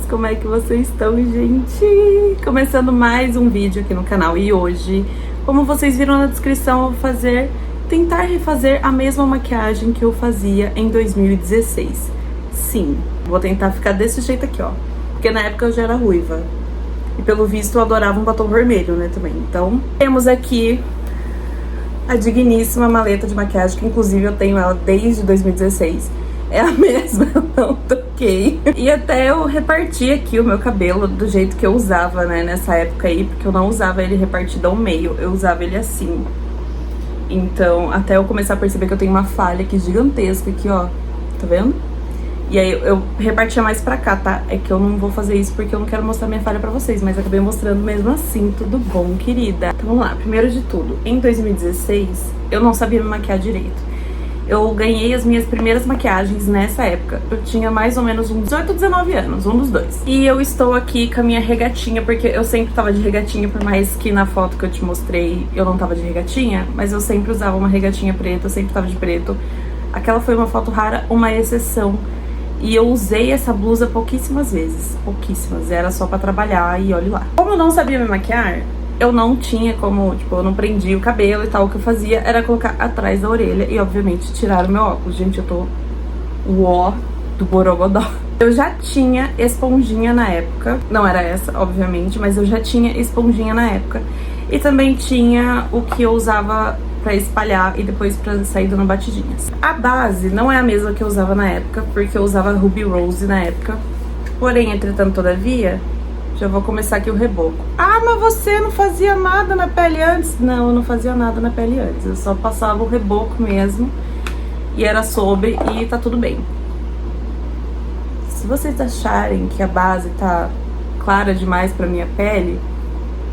como é que vocês estão, gente? Começando mais um vídeo aqui no canal. E hoje, como vocês viram na descrição, eu vou tentar refazer a mesma maquiagem que eu fazia em 2016. Sim, vou tentar ficar desse jeito aqui, ó. Porque na época eu já era ruiva. E pelo visto eu adorava um batom vermelho, né, também. Então, temos aqui a digníssima maleta de maquiagem, que inclusive eu tenho ela desde 2016. É a mesma, eu não toquei. E até eu reparti aqui o meu cabelo do jeito que eu usava, né, nessa época aí, porque eu não usava ele repartido ao meio, eu usava ele assim. Então, até eu começar a perceber que eu tenho uma falha aqui gigantesca aqui, ó, tá vendo? E aí eu repartia mais pra cá, tá? É que eu não vou fazer isso porque eu não quero mostrar minha falha pra vocês, mas acabei mostrando mesmo assim. Tudo bom, querida? Então vamos lá, primeiro de tudo, em 2016 eu não sabia me maquiar direito. Eu ganhei as minhas primeiras maquiagens nessa época. Eu tinha mais ou menos uns 18, 19 anos, um dos dois. E eu estou aqui com a minha regatinha, porque eu sempre tava de regatinha, por mais que na foto que eu te mostrei eu não tava de regatinha, mas eu sempre usava uma regatinha preta, eu sempre tava de preto. Aquela foi uma foto rara, uma exceção. E eu usei essa blusa pouquíssimas vezes, pouquíssimas, era só pra trabalhar e olha lá. Como eu não sabia me maquiar, eu não tinha como, tipo, eu não prendia o cabelo e tal, o que eu fazia era colocar atrás da orelha e, obviamente, tirar o meu óculos. Gente, eu tô o ó do borogodó. Eu já tinha esponjinha na época, não era essa, obviamente, mas eu já tinha esponjinha na época. E também tinha o que eu usava pra espalhar e depois pra sair dando batidinhas. A base não é a mesma que eu usava na época, porque eu usava Ruby Rose na época. Porém, entretanto, todavia, já vou começar aqui o reboco. Ah, mas você não fazia nada na pele antes? Não, eu não fazia nada na pele antes. Eu só passava o reboco mesmo. E era sobre e tá tudo bem. Se vocês acharem que a base tá clara demais pra minha pele,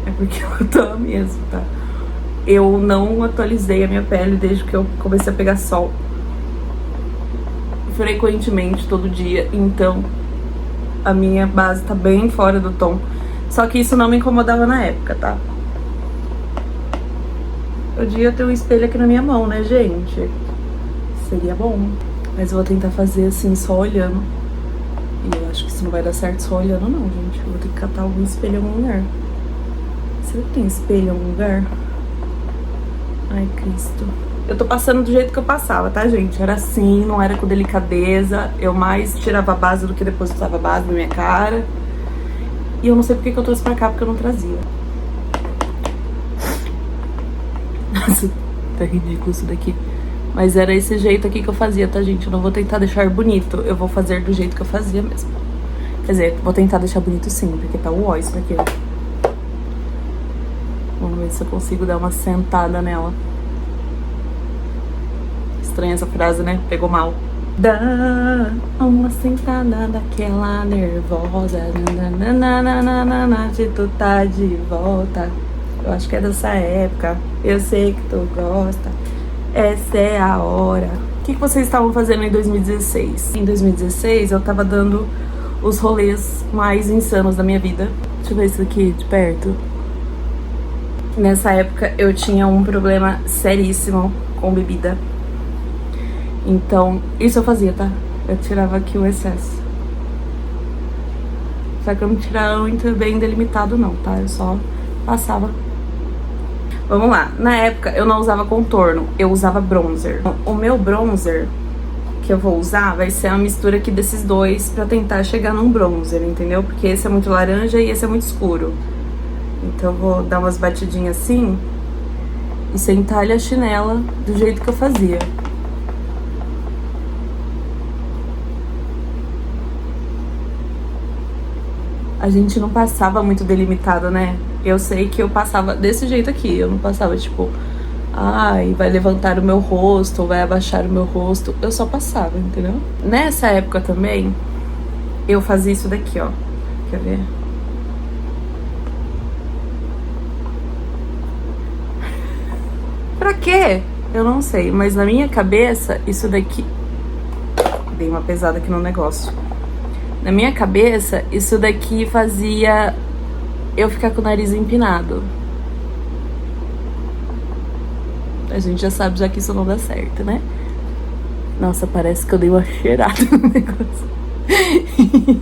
é porque eu tô mesmo, tá? Eu não atualizei a minha pele desde que eu comecei a pegar sol frequentemente, todo dia. Então, a minha base tá bem fora do tom. Só que isso não me incomodava na época, tá? Eu devia ter um espelho aqui na minha mão, né, gente? Seria bom. Mas eu vou tentar fazer assim, só olhando. E eu acho que isso não vai dar certo só olhando, não, gente. Eu vou ter que catar algum espelho em algum lugar. Será que tem espelho em algum lugar? Ai, Cristo. Eu tô passando do jeito que eu passava, tá, gente? Era assim, não era com delicadeza. Eu mais tirava a base do que depositava a base na minha cara. E eu não sei porque que eu trouxe pra cá, porque eu não trazia. Nossa, tá ridículo isso daqui. Mas era esse jeito aqui que eu fazia, tá, gente? Eu não vou tentar deixar bonito. Eu vou fazer do jeito que eu fazia mesmo. Quer dizer, vou tentar deixar bonito sim, porque tá uó isso daqui, ó. Vamos ver se eu consigo dar uma sentada nela. Estranha essa frase, né? Pegou mal. Dá uma sentada daquela nervosa. Nananana, de tu tá de volta. Eu acho que é dessa época. Eu sei que tu gosta. Essa é a hora. O que vocês estavam fazendo em 2016? Em 2016 eu tava dando os rolês mais insanos da minha vida. Deixa eu ver isso aqui de perto. Nessa época eu tinha um problema seríssimo com bebida. Então, isso eu fazia, tá? Eu tirava aqui o excesso. Só que eu não tirava muito bem delimitado não, tá? Eu só passava. Vamos lá. Na época eu não usava contorno, eu usava bronzer. O meu bronzer que eu vou usar vai ser uma mistura aqui desses dois pra tentar chegar num bronzer, entendeu? Porque esse é muito laranja e esse é muito escuro. Então eu vou dar umas batidinhas assim e sentar a chinela do jeito que eu fazia. A gente não passava muito delimitado, né? Eu sei que eu passava desse jeito aqui. Eu não passava tipo, ai, vai levantar o meu rosto, ou vai abaixar o meu rosto. Eu só passava, entendeu? Nessa época também, eu fazia isso daqui, ó. Quer ver? Pra quê? Eu não sei, mas na minha cabeça, isso daqui... Dei uma pesada aqui no negócio. Na minha cabeça, isso daqui fazia eu ficar com o nariz empinado. A gente já sabe já que isso não dá certo, né? Nossa, parece que eu dei uma cheirada no negócio.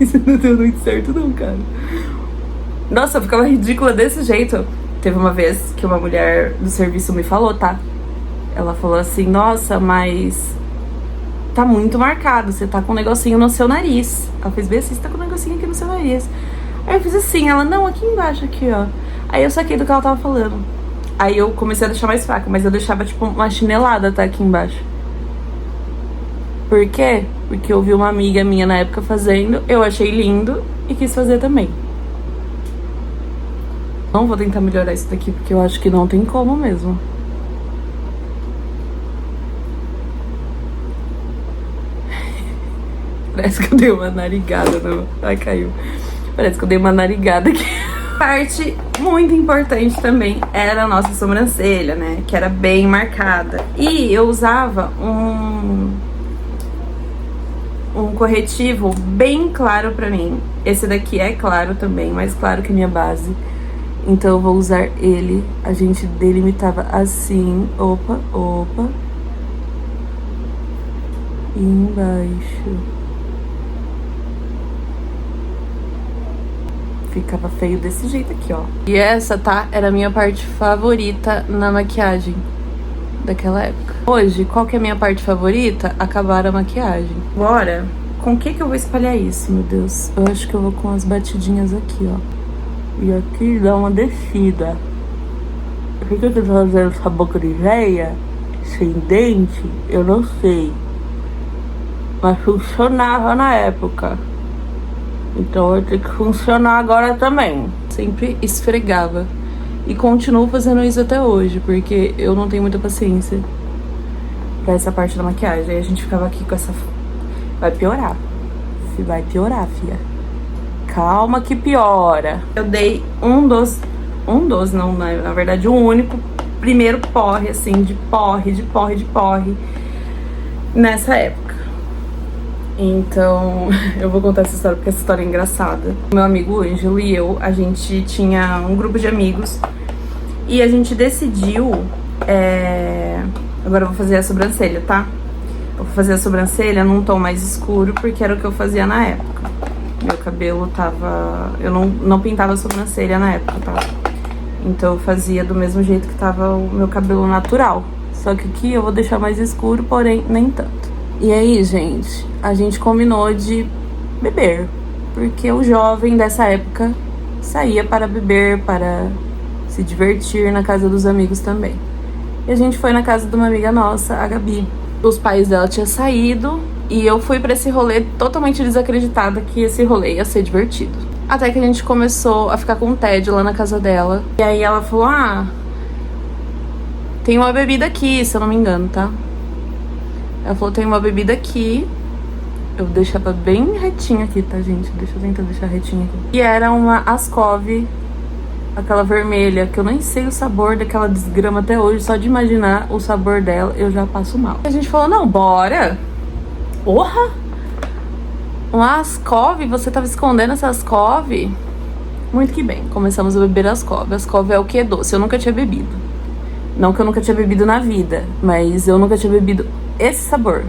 Isso não deu muito certo não, cara. Nossa, eu ficava ridícula desse jeito. Teve uma vez que uma mulher do serviço me falou, tá? Ela falou assim, nossa, mas tá muito marcado, você tá com um negocinho no seu nariz. Ela fez bem assim, você tá com um negocinho aqui no seu nariz. Aí eu fiz assim, ela, não, aqui embaixo, aqui, ó. Aí eu saquei do que ela tava falando. Aí eu comecei a deixar mais fraca, mas eu deixava tipo uma chinelada, tá, aqui embaixo. Por quê? Porque eu vi uma amiga minha na época fazendo, eu achei lindo e quis fazer também. Não vou tentar melhorar isso daqui, porque eu acho que não tem como mesmo. Parece que eu dei uma narigada, não. Ai, caiu. Parece que eu dei uma narigada aqui. Parte muito importante também era a nossa sobrancelha, né? Que era bem marcada. E eu usava um corretivo bem claro pra mim. Esse daqui é claro também, mais claro que a minha base. Então eu vou usar ele. A gente delimitava assim. Opa, opa. E embaixo. Ficava feio desse jeito aqui, ó. E essa, tá? Era a minha parte favorita na maquiagem daquela época. Hoje, qual que é a minha parte favorita? Acabar a maquiagem. Agora, com o que eu vou espalhar isso, meu Deus? Eu acho que eu vou com as batidinhas aqui, ó. E aqui dá uma descida. Por que eu tô fazendo essa boca de véia sem dente? Eu não sei. Mas funcionava na época. Então vai ter que funcionar agora também. Sempre esfregava. E continuo fazendo isso até hoje, porque eu não tenho muita paciência pra essa parte da maquiagem. Aí a gente ficava aqui com essa... Vai piorar. Vai piorar, fia. Calma que piora. Eu dei na verdade um único primeiro porre, assim, de porre nessa época. Então, eu vou contar essa história porque essa história é engraçada. Meu amigo Ângelo e eu, a gente tinha um grupo de amigos e a gente decidiu... Agora eu vou fazer a sobrancelha, tá? Eu vou fazer a sobrancelha num tom mais escuro porque era o que eu fazia na época. Meu cabelo tava... Eu não pintava a sobrancelha na época, tá? Então eu fazia do mesmo jeito que tava o meu cabelo natural. Só que aqui eu vou deixar mais escuro, porém nem tanto. E aí, gente, a gente combinou de beber, porque o jovem dessa época saía para beber, para se divertir na casa dos amigos também. E a gente foi na casa de uma amiga nossa, a Gabi. Os pais dela tinham saído e eu fui pra esse rolê totalmente desacreditada que esse rolê ia ser divertido. Até que a gente começou a ficar com tédio lá na casa dela. E aí ela falou, tem uma bebida aqui, se eu não me engano, tá? Ela falou, tem uma bebida aqui. Eu deixava bem retinho aqui, tá, gente? Deixa eu tentar deixar retinho aqui. E era uma Ascov, aquela vermelha, que eu nem sei o sabor daquela desgrama até hoje. Só de imaginar o sabor dela, eu já passo mal. A gente falou, não, bora. Porra! Uma Ascov? Você tava escondendo essa Ascov? Muito que bem, começamos a beber Ascov. Ascov é o que? Doce. Eu nunca tinha bebido. Não que eu nunca tinha bebido na vida, mas eu nunca tinha bebido esse sabor.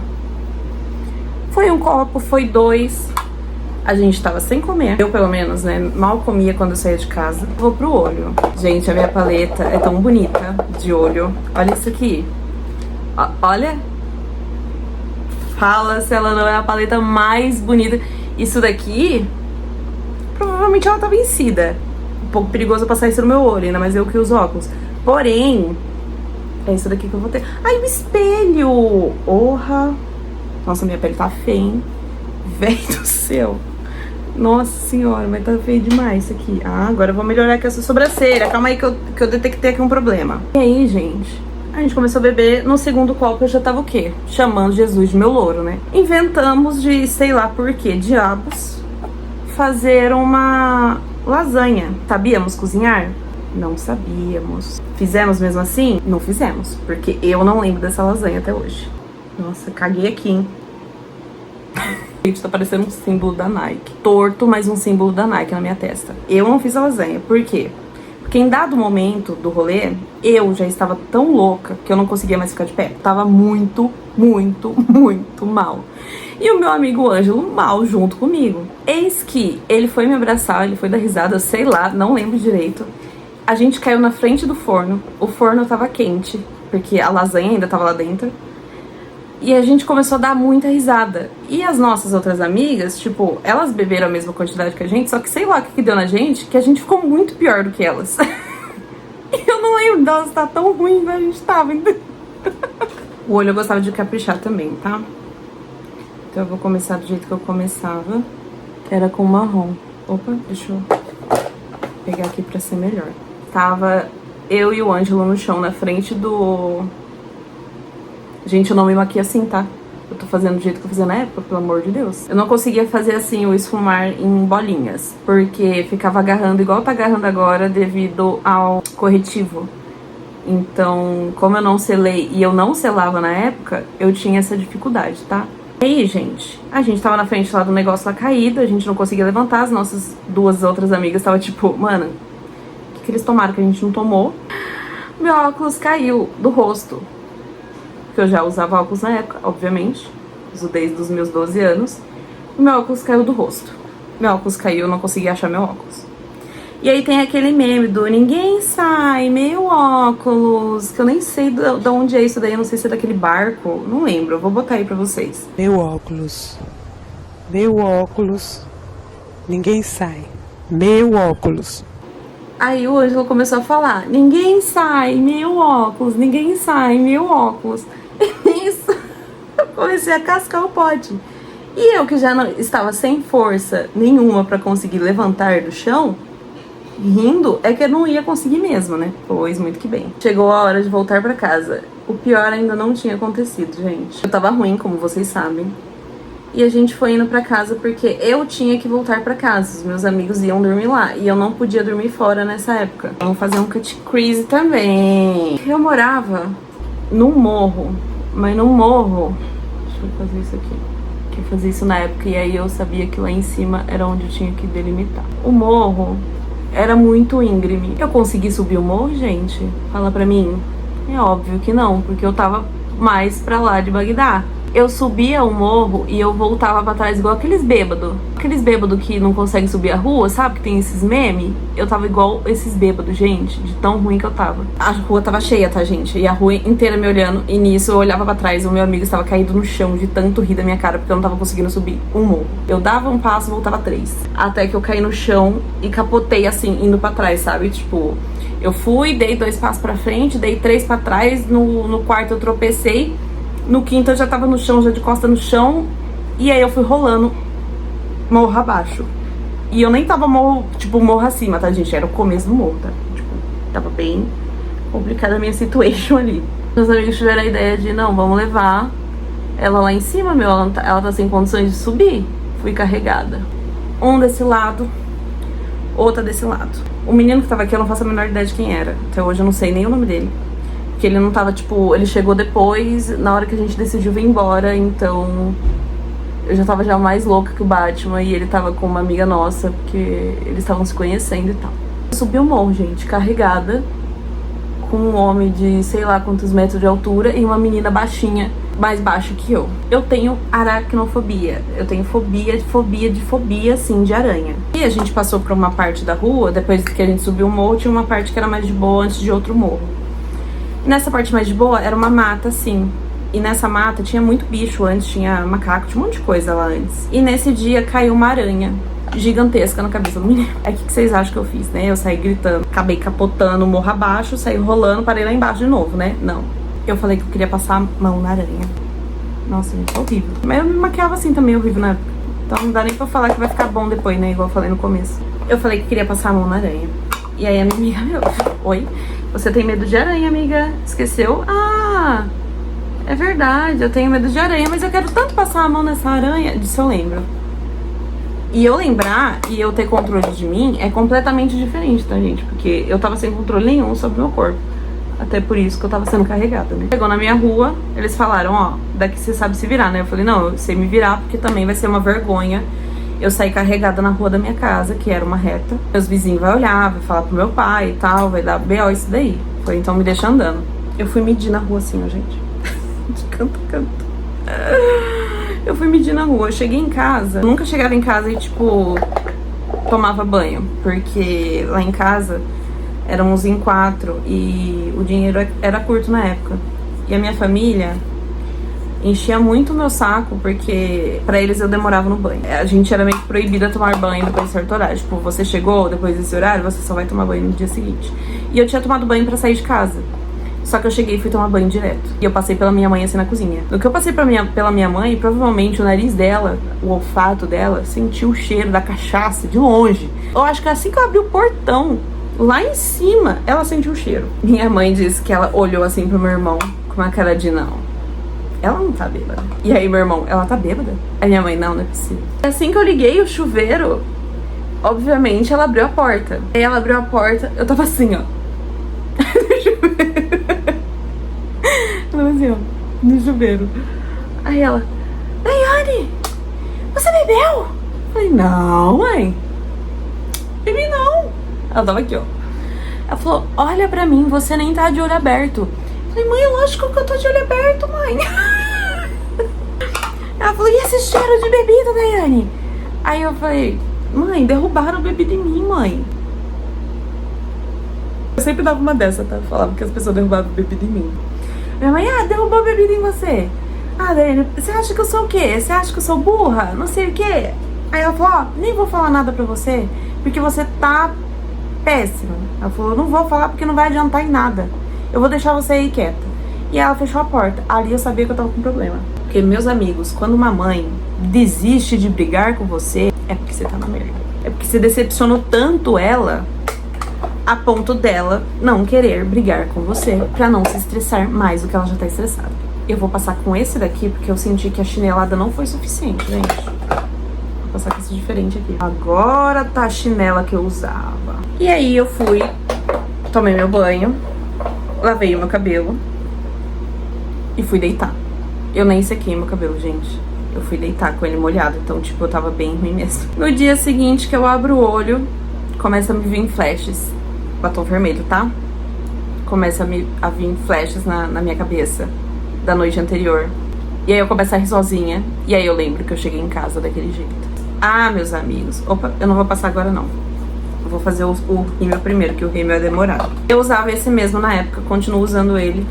Foi um copo, foi 2. A gente tava sem comer. Eu, pelo menos, né? Mal comia quando eu saía de casa. Vou pro olho. Gente, a minha paleta é tão bonita de olho. Olha isso aqui. Olha. Fala se ela não é a paleta mais bonita. Isso daqui, provavelmente ela tá vencida. Um pouco perigoso passar isso no meu olho, ainda mais eu que uso óculos. Porém, é isso daqui que eu vou ter. Ai, o espelho! Orra! Nossa, minha pele tá feia, hein? Véi do céu! Nossa senhora, mas tá feio demais isso aqui. Agora eu vou melhorar com essa sobrancelha. Calma aí que eu detectei aqui um problema. E aí, gente? A gente começou a beber. No segundo copo eu já tava o quê? Chamando Jesus de meu louro, né? Inventamos de, sei lá por quê, diabos, fazer uma lasanha. Sabíamos cozinhar? Não sabíamos. Fizemos mesmo assim? Não fizemos, porque eu não lembro dessa lasanha até hoje. Nossa, caguei aqui, hein? Gente, tá parecendo um símbolo da Nike. Torto, mas um símbolo da Nike na minha testa. Eu não fiz a lasanha. Por quê? Porque Porque em dado momento do rolê, eu já estava tão louca que eu não conseguia mais ficar de pé. Tava muito, muito, muito mal. E o meu amigo Ângelo mal junto comigo. Eis que ele foi me abraçar, ele foi dar risada, eu sei lá, não lembro direito. A gente caiu na frente do forno, o forno tava quente, porque a lasanha ainda tava lá dentro. E a gente começou a dar muita risada. E as nossas outras amigas, tipo, elas beberam a mesma quantidade que a gente, só que sei lá o que deu na gente, que a gente ficou muito pior do que elas. E eu não lembro delas estar tão ruim como a gente tava. O olho eu gostava de caprichar também, tá? Então eu vou começar do jeito que eu começava, que era com marrom. Opa, deixa eu pegar aqui pra ser melhor. Tava eu e o Ângelo no chão, na frente do... Gente, eu não me maquio assim, tá? Eu tô fazendo do jeito que eu fazia na época, pelo amor de Deus. Eu não conseguia fazer assim o esfumar em bolinhas, porque ficava agarrando igual tá agarrando agora devido ao corretivo. Então, como eu não selei e eu não selava na época, eu tinha essa dificuldade, tá? E aí, gente, a gente tava na frente lá do negócio lá caído, a gente não conseguia levantar, as nossas duas outras amigas estavam tipo, mano, o que eles tomaram que a gente não tomou? Meu óculos caiu do rosto. Que eu já usava óculos na época, obviamente. Uso desde os meus 12 anos. O meu óculos caiu do rosto. Meu óculos caiu, eu não consegui achar meu óculos. E aí tem aquele meme do ninguém sai, meu óculos. Que eu nem sei de onde é isso daí, eu não sei se é daquele barco. Não lembro, eu vou botar aí pra vocês. Meu óculos. Meu óculos. Ninguém sai. Meu óculos. Aí o Ângelo começou a falar, ninguém sai, meu óculos, ninguém sai, meu óculos. Isso, eu comecei a cascar o pote. E eu que já não estava sem força nenhuma pra conseguir levantar do chão, rindo, é que eu não ia conseguir mesmo, né? Pois, muito que bem. Chegou a hora de voltar pra casa. O pior ainda não tinha acontecido, gente. Eu tava ruim, como vocês sabem. E a gente foi indo pra casa porque eu tinha que voltar pra casa. Os meus amigos iam dormir lá. E eu não podia dormir fora nessa época. Vamos fazer um cut crease também. Eu morava num morro. Mas num morro... Deixa eu fazer isso aqui. Eu fazia isso na época. E aí eu sabia que lá em cima era onde eu tinha que delimitar. O morro era muito íngreme. Eu consegui subir o morro, gente? Fala pra mim. É óbvio que não. Porque eu tava mais pra lá de Bagdá. Eu subia o morro e eu voltava pra trás igual aqueles bêbados. Aqueles bêbados que não conseguem subir a rua, sabe? Que tem esses memes. Eu tava igual esses bêbados, gente. De tão ruim que eu tava. A rua tava cheia, tá, gente? E a rua inteira me olhando. E nisso eu olhava pra trás. O meu amigo estava caído no chão de tanto rir da minha cara. Porque eu não tava conseguindo subir um morro. Eu dava um passo e voltava 3. Até que eu caí no chão e capotei assim, indo pra trás, sabe? Tipo... Eu fui, dei 2 passos pra frente, dei 3 pra trás. No quarto eu tropecei. No quinto eu já tava no chão, já de costa no chão. E aí eu fui rolando morro abaixo. E eu nem tava morro, tipo, morro acima, tá, gente? Era o começo do morro, tá? Tipo, tava bem complicada a minha situation ali. Meus amigos tiveram a ideia de, não, vamos levar ela lá em cima, meu. Ela tá sem condições de subir. Fui carregada. Um desse lado, outra desse lado. O menino que tava aqui, eu não faço a menor ideia de quem era. Até hoje eu não sei nem o nome dele. Porque ele não tava, tipo, ele chegou depois, na hora que a gente decidiu vir embora, então eu já tava já mais louca que o Batman e ele tava com uma amiga nossa, porque eles estavam se conhecendo e tal. Eu subi o morro, gente, carregada, com um homem de sei lá quantos metros de altura e uma menina baixinha, mais baixa que eu. Eu tenho aracnofobia, eu tenho fobia, assim, de aranha. E a gente passou por uma parte da rua, depois que a gente subiu o morro, tinha uma parte que era mais de boa antes de outro morro. Nessa parte mais de boa, era uma mata, assim. E nessa mata tinha muito bicho antes, tinha macaco, tinha um monte de coisa lá antes. E nesse dia caiu uma aranha gigantesca na cabeça do menino. Aí o que vocês acham que eu fiz, né? Eu saí gritando, acabei capotando o morro abaixo, saí rolando, parei lá embaixo de novo, né? Não. Eu falei que eu queria passar a mão na aranha. Nossa, gente, horrível. Mas eu me maquiava assim também, horrível na época. Então não dá nem pra falar que vai ficar bom depois, né? Igual eu falei no começo. Eu falei que queria passar a mão na aranha. E aí a minha amiga, oi? Você tem medo de aranha, amiga? Esqueceu? Ah, é verdade, eu tenho medo de aranha, mas eu quero tanto passar a mão nessa aranha. Disso eu lembro. E eu lembrar e eu ter controle de mim é completamente diferente, tá, gente? Porque eu tava sem controle nenhum sobre o meu corpo. Até por isso que eu tava sendo carregada, né? Chegou na minha rua, eles falaram, ó, daqui você sabe se virar, né? Eu falei, não, eu sei me virar porque também vai ser uma vergonha eu saí carregada na rua da minha casa, que era uma reta. Meus vizinhos vão olhar, vai falar pro meu pai e tal, vai dar B.O. isso daí. Foi, então me deixa andando. Eu fui medir na rua assim, ó, gente. De canto a canto. Eu fui medir na rua. Eu cheguei em casa. Eu nunca chegava em casa e, tipo, tomava banho. Porque lá em casa éramos em 4 e o dinheiro era curto na época. E a minha família enchia muito o meu saco, porque pra eles eu demorava no banho. A gente era meio que proibida a tomar banho depois de certo horário. Tipo, você chegou depois desse horário, você só vai tomar banho no dia seguinte. E eu tinha tomado banho pra sair de casa. Só que eu cheguei e fui tomar banho direto. E eu passei pela minha mãe assim na cozinha. No que eu passei pela minha mãe, provavelmente o nariz dela, o olfato dela, sentiu o cheiro da cachaça de longe. Eu acho que assim que eu abri o portão, lá em cima, ela sentiu o cheiro. Minha mãe disse que ela olhou assim pro meu irmão com uma cara de não. Ela não tá bêbada. E aí, meu irmão, ela tá bêbada? Aí minha mãe, não é possível. Assim que eu liguei o chuveiro, obviamente ela abriu a porta. Aí ela abriu a porta, eu tava assim, ó. No chuveiro. Eu tava assim, ó, no chuveiro. Aí ela, Daiane, você bebeu? Eu falei, não, mãe. Bebi não. Ela tava aqui, ó. Ela falou, olha pra mim, você nem tá de olho aberto. Eu falei, mãe, lógico que eu tô de olho aberto, mãe. Ela falou, e esse cheiro de bebida, Daiane? Aí eu falei, mãe, derrubaram bebida em mim, mãe. Eu sempre dava uma dessa, tá? Falava que as pessoas derrubavam bebida em mim. Minha mãe, derrubou bebida em você. Daiane, você acha que eu sou o quê? Você acha que eu sou burra? Não sei o quê. Aí ela falou, nem vou falar nada pra você, porque você tá péssima. Ela falou, não vou falar porque não vai adiantar em nada. Eu vou deixar você aí quieta. E ela fechou a porta. Ali eu sabia que eu tava com problema. Porque, meus amigos, quando uma mãe desiste de brigar com você, é porque você tá na merda. É porque você decepcionou tanto ela a ponto dela não querer brigar com você, pra não se estressar mais do que ela já tá estressada. Eu vou passar com esse daqui porque eu senti que a chinelada não foi suficiente, gente. Vou passar com esse diferente aqui. Agora tá a chinela que eu usava. E aí eu fui, tomei meu banho, lavei o meu cabelo e fui deitar. Eu nem sequei meu cabelo, gente. Eu fui deitar com ele molhado, então, tipo, eu tava bem ruim mesmo. No dia seguinte que eu abro o olho, começa a me vir flashes. Batom vermelho, tá? Começa a vir flashes na minha cabeça da noite anterior. E aí eu começo a rir sozinha. E aí eu lembro que eu cheguei em casa daquele jeito. Meus amigos. Opa, eu não vou passar agora, não. Eu vou fazer o rímel primeiro, que o rímel é demorado. Eu usava esse mesmo na época, continuo usando ele.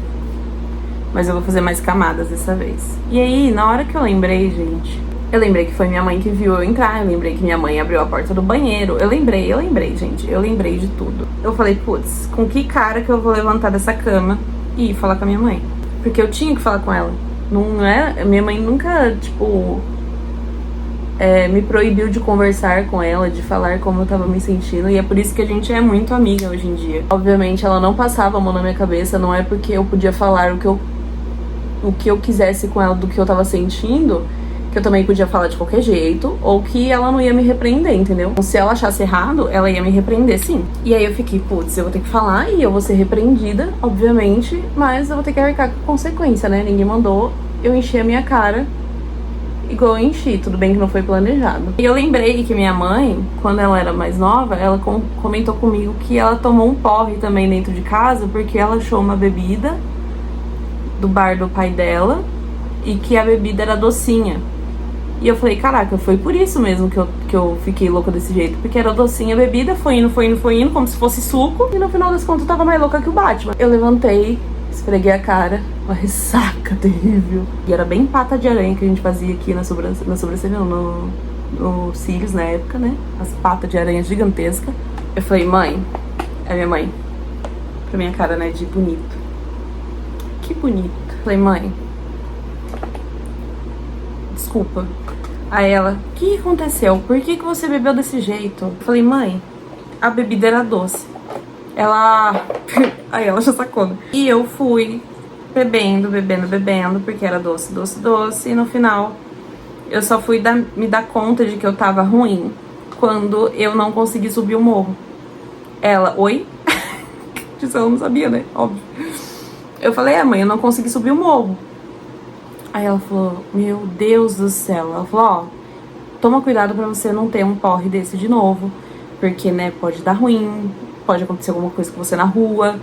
Mas eu vou fazer mais camadas dessa vez. E aí, na hora que eu lembrei, gente... Eu lembrei que foi minha mãe que viu eu entrar. Eu lembrei que minha mãe abriu a porta do banheiro. Eu lembrei, gente. Eu lembrei de tudo. Eu falei, putz, com que cara que eu vou levantar dessa cama e ir falar com a minha mãe? Porque eu tinha que falar com ela. Não é... Minha mãe nunca, tipo... me proibiu de conversar com ela, de falar como eu tava me sentindo. E é por isso que a gente é muito amiga hoje em dia. Obviamente, ela não passava a mão na minha cabeça. Não é porque eu podia falar o que eu quisesse com ela do que eu tava sentindo, que eu também podia falar de qualquer jeito, ou que ela não ia me repreender, entendeu? Se ela achasse errado, ela ia me repreender, sim. E aí eu fiquei, putz, eu vou ter que falar e eu vou ser repreendida, obviamente, mas eu vou ter que arcar com consequência, né? Ninguém mandou eu encher a minha cara igual eu enchi, tudo bem que não foi planejado. E eu lembrei que minha mãe, quando ela era mais nova, ela comentou comigo que ela tomou um porre também dentro de casa, porque ela achou uma bebida do bar do pai dela e que a bebida era docinha. E eu falei, caraca, foi por isso mesmo que eu fiquei louca desse jeito. Porque era docinha a bebida, foi indo, como se fosse suco. E no final das contas eu tava mais louca que o Batman. Eu levantei, esfreguei a cara, uma ressaca terrível. E era bem pata de aranha que a gente fazia aqui na sobrancelha, não, nos cílios na época, né? As patas de aranha gigantescas. Eu falei, mãe, é minha mãe. Pra minha cara, né, de bonito. Que bonito. Eu falei, mãe, desculpa. Aí ela, o que aconteceu? Por que você bebeu desse jeito? Eu falei, mãe, a bebida era doce. Ela... Aí ela já sacou, né? E eu fui bebendo, porque era doce. E no final, eu só fui me dar conta de que eu tava ruim quando eu não consegui subir o morro. Ela, oi? Isso ela não sabia, né? Óbvio. Eu falei, mãe, eu não consegui subir o morro. Aí ela falou, meu Deus do céu. Ela falou, toma cuidado pra você não ter um porre desse de novo, porque, né, pode dar ruim, pode acontecer alguma coisa com você na rua,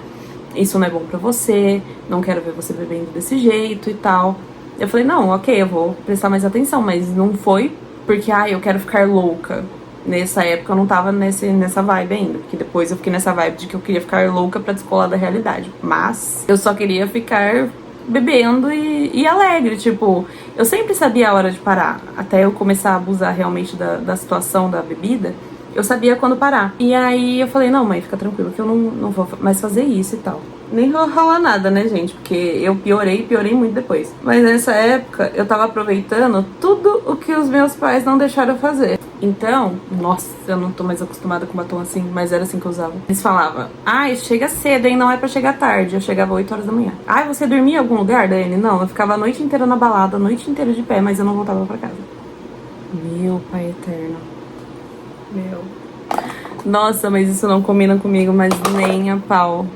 isso não é bom pra você, não quero ver você bebendo desse jeito e tal. Eu falei, não, ok, eu vou prestar mais atenção, mas não foi porque, eu quero ficar louca. Nessa época eu não tava nessa vibe ainda, porque depois eu fiquei nessa vibe de que eu queria ficar louca pra descolar da realidade. Mas eu só queria ficar bebendo e alegre, tipo, eu sempre sabia a hora de parar, até eu começar a abusar realmente da situação da bebida, eu sabia quando parar. E aí eu falei, não, mãe, fica tranquila que eu não vou mais fazer isso e tal. Nem rola nada, né, gente? Porque eu piorei muito depois. Mas nessa época, eu tava aproveitando tudo o que os meus pais não deixaram eu fazer. Então, nossa, eu não tô mais acostumada com batom assim, mas era assim que eu usava. Eles falavam, chega cedo, hein, não é pra chegar tarde. Eu chegava 8 horas da manhã. Você dormia em algum lugar, Daiane? Não, eu ficava a noite inteira na balada, a noite inteira de pé, mas eu não voltava pra casa. Meu pai eterno. Meu. Nossa, mas isso não combina comigo, mas nem a pau.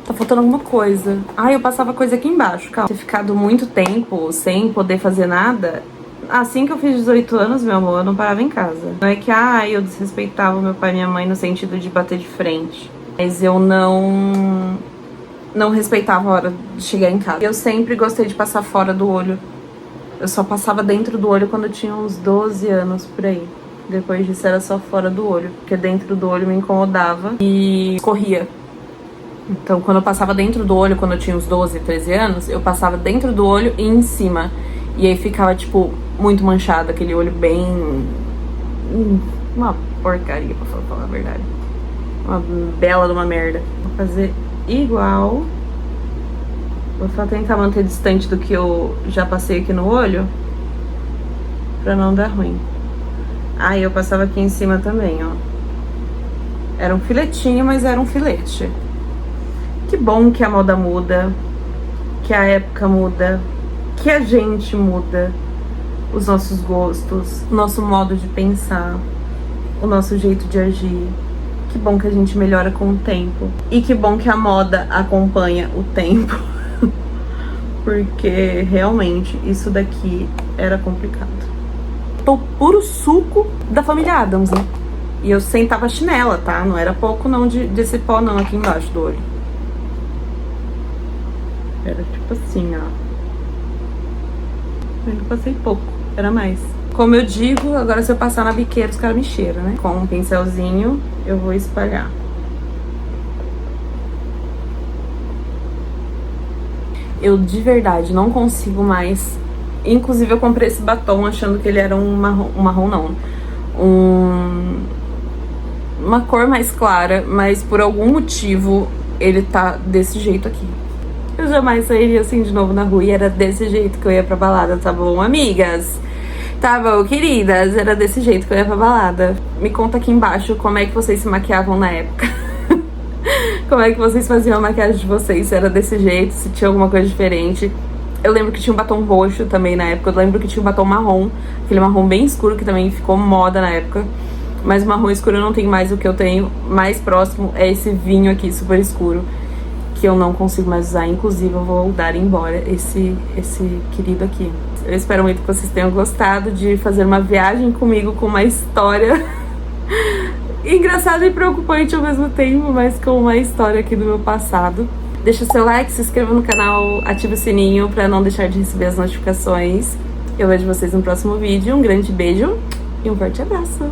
Tá faltando alguma coisa. Eu passava coisa aqui embaixo, calma. Ter ficado muito tempo sem poder fazer nada. Assim que eu fiz 18 anos, meu amor, eu não parava em casa. Não é que, eu desrespeitava meu pai e minha mãe no sentido de bater de frente. Mas eu não respeitava a hora de chegar em casa. Eu sempre gostei de passar fora do olho. Eu só passava dentro do olho quando eu tinha uns 12 anos, por aí. Depois disso era só fora do olho, porque dentro do olho me incomodava e corria. Então, quando eu passava dentro do olho, quando eu tinha uns 12, 13 anos, eu passava dentro do olho e em cima. E aí ficava, tipo, muito manchado, aquele olho bem... uma porcaria, pra falar a verdade. Uma bela de uma merda. Vou fazer igual. Vou só tentar manter distante do que eu já passei aqui no olho, pra não dar ruim. Eu passava aqui em cima também, ó. Era um filetinho, mas era um filete. Que bom que a moda muda, que a época muda, que a gente muda, os nossos gostos, o nosso modo de pensar, o nosso jeito de agir. Que bom que a gente melhora com o tempo. E que bom que a moda acompanha o tempo. Porque realmente isso daqui era complicado. Tô puro suco da família Addams, né? E eu sentava chinela, tá? Não era pouco não desse pó não aqui embaixo do olho. Era tipo assim, ó. Eu não passei pouco, era mais. Como eu digo, agora se eu passar na biqueira os caras me cheiram, né? Com um pincelzinho eu vou espalhar. Eu de verdade não consigo mais. Inclusive eu comprei esse batom achando que ele era um marrom não. Uma cor mais clara, mas por algum motivo ele tá desse jeito aqui. Eu jamais sairia assim de novo na rua e era desse jeito que eu ia pra balada, tá bom, amigas? Tá bom, queridas? Era desse jeito que eu ia pra balada. Me conta aqui embaixo como é que vocês se maquiavam na época. Como é que vocês faziam a maquiagem de vocês? Se era desse jeito, se tinha alguma coisa diferente. Eu lembro que tinha um batom roxo também na época. Eu lembro que tinha um batom marrom, aquele marrom bem escuro que também ficou moda na época. Mas o marrom escuro eu não tenho mais. O que eu tenho mais próximo é esse vinho aqui, super escuro, que eu não consigo mais usar. Inclusive eu vou dar embora esse querido aqui. Eu espero muito que vocês tenham gostado de fazer uma viagem comigo com uma história engraçada e preocupante ao mesmo tempo, mas com uma história aqui do meu passado. Deixa seu like, se inscreva no canal, ative o sininho pra não deixar de receber as notificações. Eu vejo vocês no próximo vídeo. Um grande beijo e um forte abraço!